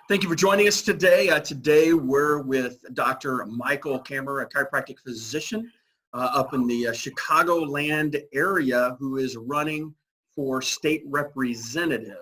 Thank you for joining us today. Today we're with Dr. Michael Camerer, a chiropractic physician up in the Chicagoland area who is running for state representative.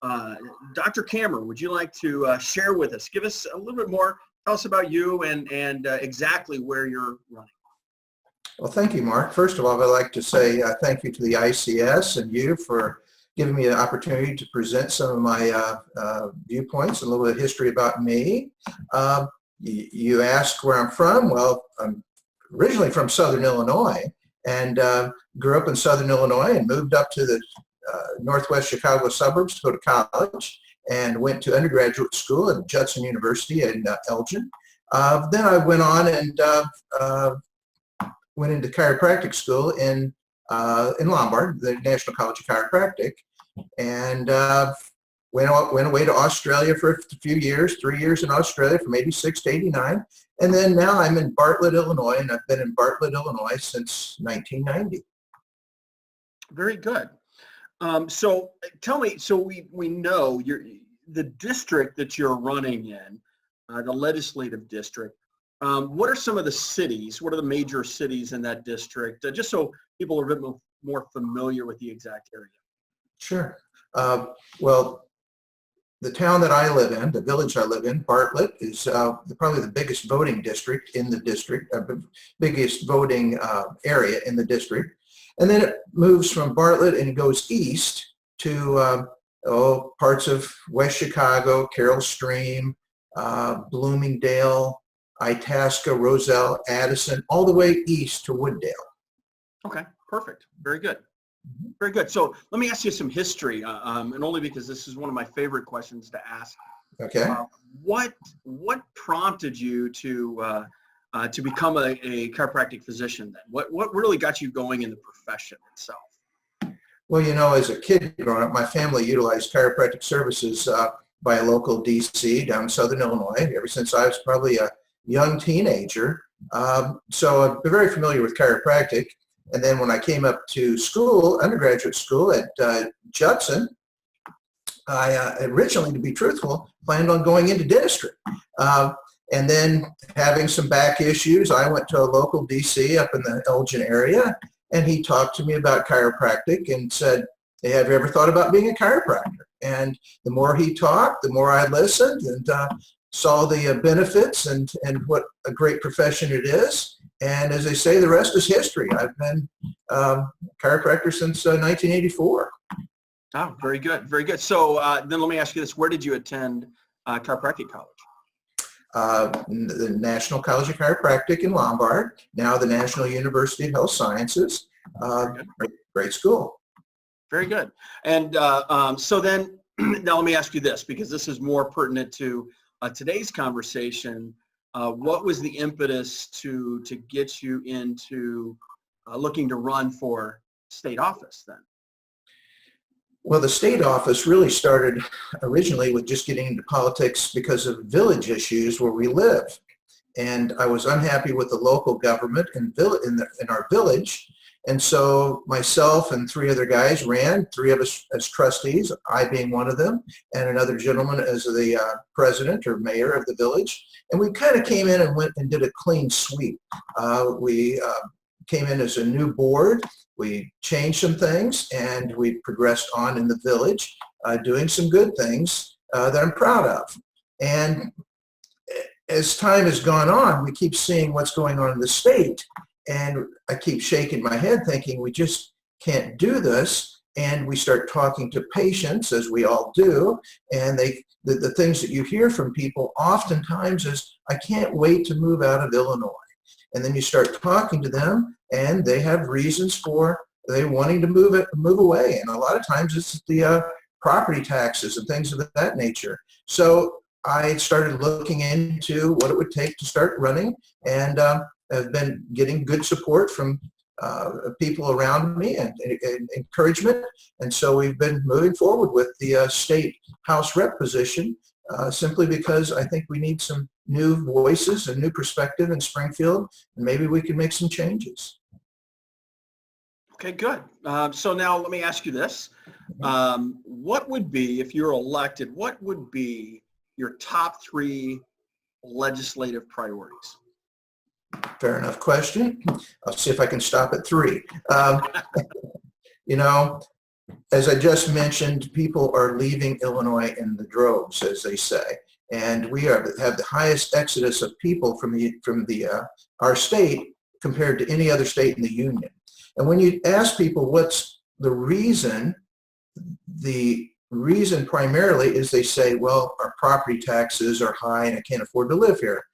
Dr. Camerer, would you like to share with us, give us a little bit more, tell us about you and exactly where you're running. Well, thank you, Mark. First of all, I'd like to say thank you to the ICS and you for giving me an opportunity to present some of my viewpoints, a little bit of history about me. You asked where I'm from. Well, I'm originally from Southern Illinois and grew up in Southern Illinois and moved up to the northwest Chicago suburbs to go to college and went to undergraduate school at Judson University in Elgin. Then I went on and went into chiropractic school in Lombard, the National College of Chiropractic, and went away to Australia for a few years, 3 years in Australia from 86 to 89. And then now I'm in Bartlett, Illinois, and I've been in Bartlett, Illinois since 1990. Very good. So tell me, so we know the district that you're running in, the legislative district. What are some of the cities? What are the major cities in that district? Just so people are a bit more familiar with the exact area. Sure. Well, the town that I live in, the village I live in, Bartlett, is probably the biggest voting district in the district, biggest voting area in the district. And then it moves from Bartlett and goes east to parts of West Chicago, Carroll Stream, Bloomingdale, Itasca, Roselle, Addison, all the way east to Wooddale. Okay, perfect. Very good. Very good. So let me ask you some history, and only because this is one of my favorite questions to ask. Okay. What prompted you to become a chiropractic physician then? What really got you going in the profession itself? Well, you know, as a kid growing up, my family utilized chiropractic services by a local DC down in Southern Illinois ever since I was probably a young teenager. So I've been very familiar with chiropractic. And then when I came up to school, undergraduate school at Judson, I originally, to be truthful, planned on going into dentistry. And then having some back issues, I went to a local DC up in the Elgin area, and he talked to me about chiropractic and said, hey, have you ever thought about being a chiropractor? And the more he talked, the more I listened and saw the benefits and what a great profession it is. And as they say, the rest is history. I've been a chiropractor since 1984. Oh, very good. Very good. So then let me ask you this. Where did you attend chiropractic college? The National College of Chiropractic in Lombard, now the National University of Health Sciences. Great school. Very good. And so then, now let me ask you this, because this is more pertinent to today's conversation. What was the impetus to get you into looking to run for state office then? Well, the state office really started originally with just getting into politics because of village issues where we live. And I was unhappy with the local government in our village. And so myself and three other guys ran, three of us as trustees, I being one of them, and another gentleman as the president or mayor of the village. And we kind of came in and went and did a clean sweep. We came in as a new board. We changed some things, and we progressed on in the village, doing some good things that I'm proud of. And as time has gone on, we keep seeing what's going on in the state. And I keep shaking my head thinking we just can't do this. And we start talking to patients, as we all do. And the things that you hear from people oftentimes is, I can't wait to move out of Illinois. And then you start talking to them, and they have reasons for they wanting to move away. And a lot of times it's the property taxes and things of that nature. So I started looking into what it would take to start running, and have been getting good support from people around me and encouragement. And so we've been moving forward with the state House rep position simply because I think we need some new voices and new perspective in Springfield, and maybe we can make some changes. Okay, good. So now let me ask you this. What would be, if you're elected, what would be your top 3 legislative priorities? Fair enough question. I'll see if I can stop at 3. You know, as I just mentioned, people are leaving Illinois in the droves, as they say, and we have the highest exodus of people from our state compared to any other state in the union. And when you ask people what's the reason primarily is they say, well, our property taxes are high and I can't afford to live here.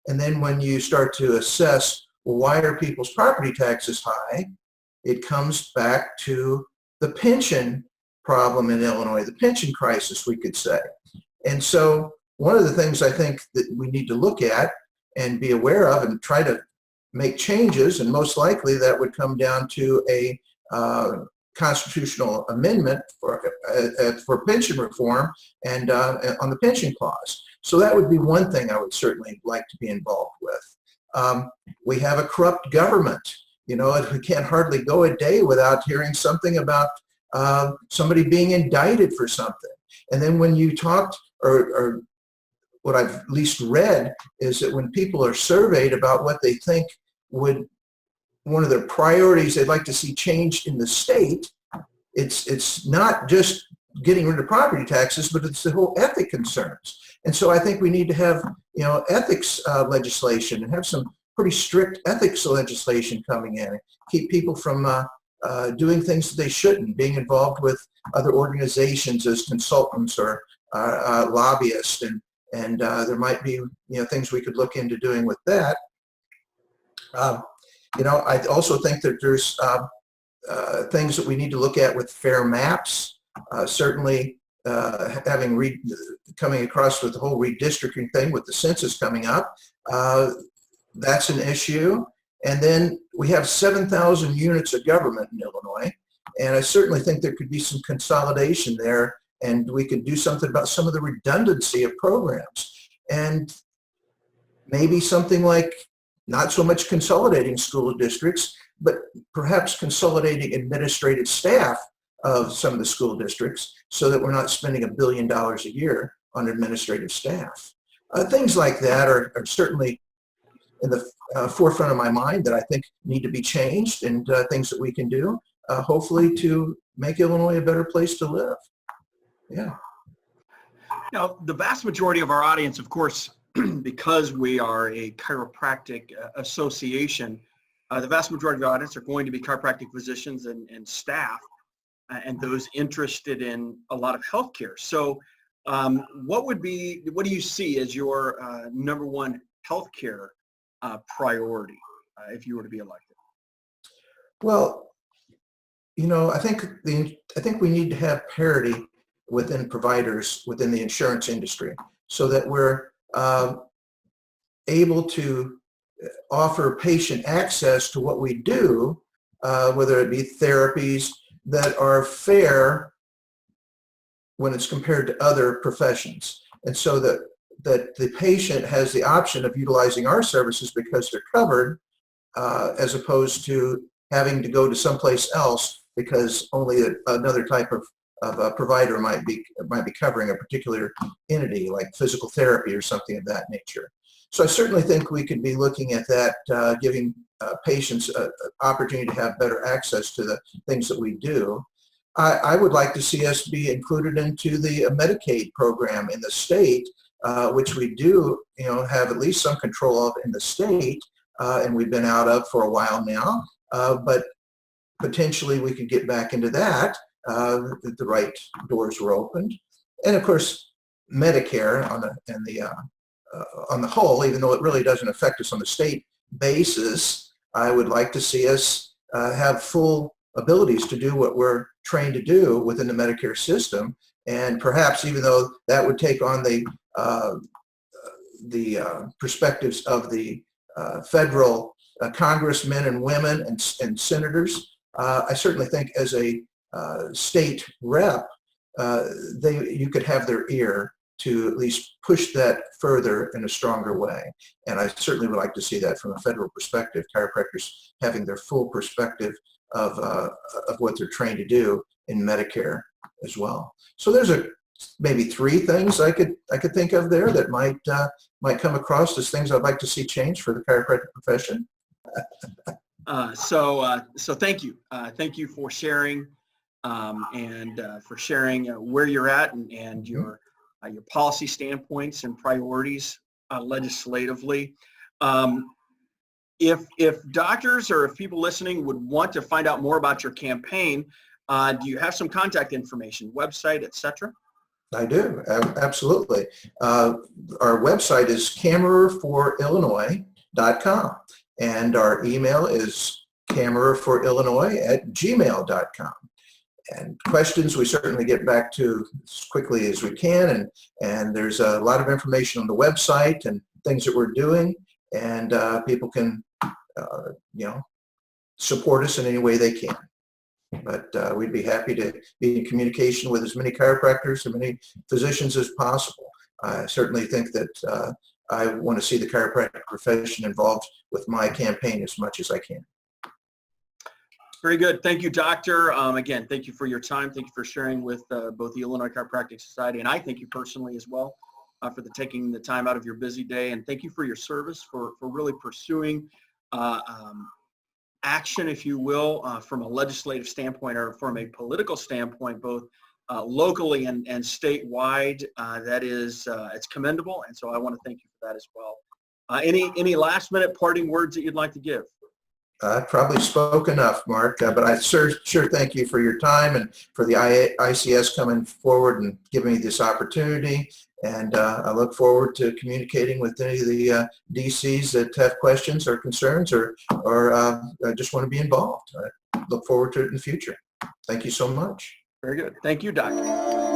And then when you start to assess, well, why are people's property taxes high? It comes back to the pension problem in Illinois, the pension crisis, we could say. And so one of the things I think that we need to look at and be aware of and try to make changes, and most likely that would come down to a constitutional amendment for pension reform and on the pension clause. So that would be one thing I would certainly like to be involved with. We have a corrupt government. You know, we can't hardly go a day without hearing something about somebody being indicted for something. And then when you talked, or what I've at least read, is that when people are surveyed about what they think would, one of their priorities they'd like to see changed in the state, it's not just getting rid of property taxes, but it's the whole ethic concerns. And so I think we need to have, you know, ethics legislation and have some pretty strict ethics legislation coming in and keep people from doing things that they shouldn't, being involved with other organizations as consultants or lobbyists, and there might be, you know, things we could look into doing with that. You know, I also think that there's things that we need to look at with fair maps. Certainly, coming across with the whole redistricting thing with the census coming up, that's an issue. And then we have 7,000 units of government in Illinois, and I certainly think there could be some consolidation there, and we could do something about some of the redundancy of programs, and maybe something like not so much consolidating school districts, but perhaps consolidating administrative staff of some of the school districts so that we're not spending $1 billion a year on administrative staff. Things like that are certainly in the forefront of my mind that I think need to be changed, and things that we can do, hopefully, to make Illinois a better place to live. Yeah. Now, the vast majority of our audience, of course, because we are a chiropractic association, the vast majority of the audience are going to be chiropractic physicians and staff, and those interested in a lot of healthcare. So what do you see as your number one healthcare priority if you were to be elected? Well, you know, I think we need to have parity within providers within the insurance industry so that we're able to offer patient access to what we do, whether it be therapies that are fair when it's compared to other professions. And so that the patient has the option of utilizing our services because they're covered, as opposed to having to go to someplace else because only another type of provider might be covering a particular entity, like physical therapy or something of that nature. So I certainly think we could be looking at that, giving patients an opportunity to have better access to the things that we do. I would like to see us be included into the Medicaid program in the state, which we do, you know, have at least some control of in the state, and we've been out of for a while now. But potentially we could get back into that if the right doors were opened. And of course, Medicare on the whole, even though it really doesn't affect us on the state basis, I would like to see us have full abilities to do what we're trained to do within the Medicare system. And perhaps even though that would take on the perspectives of the federal congressmen and women and senators, I certainly think as a state rep, you could have their ear to at least push that further in a stronger way. And I certainly would like to see that from a federal perspective, chiropractors having their full perspective of what they're trained to do in Medicare as well. So there's a maybe 3 things I could think of there that might come across as things I'd like to see change for the chiropractic profession. So thank you. Thank you for sharing and for sharing where you're at and your policy standpoints and priorities legislatively. If doctors or if people listening would want to find out more about your campaign, do you have some contact information, website, etc.? I do, absolutely. Our website is camererforillinois.com, and our email is camererforillinois@gmail.com. And questions we certainly get back to as quickly as we can, and there's a lot of information on the website and things that we're doing, and people can support us in any way they can. But we'd be happy to be in communication with as many chiropractors and many physicians as possible. I certainly think that I want to see the chiropractic profession involved with my campaign as much as I can. Very good. Thank you, Doctor. Again, thank you for your time. Thank you for sharing with both the Illinois Chiropractic Society, and I thank you personally as well for taking the time out of your busy day. And thank you for your service, for really pursuing action, if you will, from a legislative standpoint or from a political standpoint, both locally and statewide. That is, it's commendable, and so I want to thank you for that as well. Any last minute parting words that you'd like to give? I probably spoke enough, Mark, but I sure thank you for your time and for the ICS coming forward and giving me this opportunity. And I look forward to communicating with any of the DCs that have questions or concerns or just want to be involved. I look forward to it in the future. Thank you so much. Very good. Thank you, Doctor.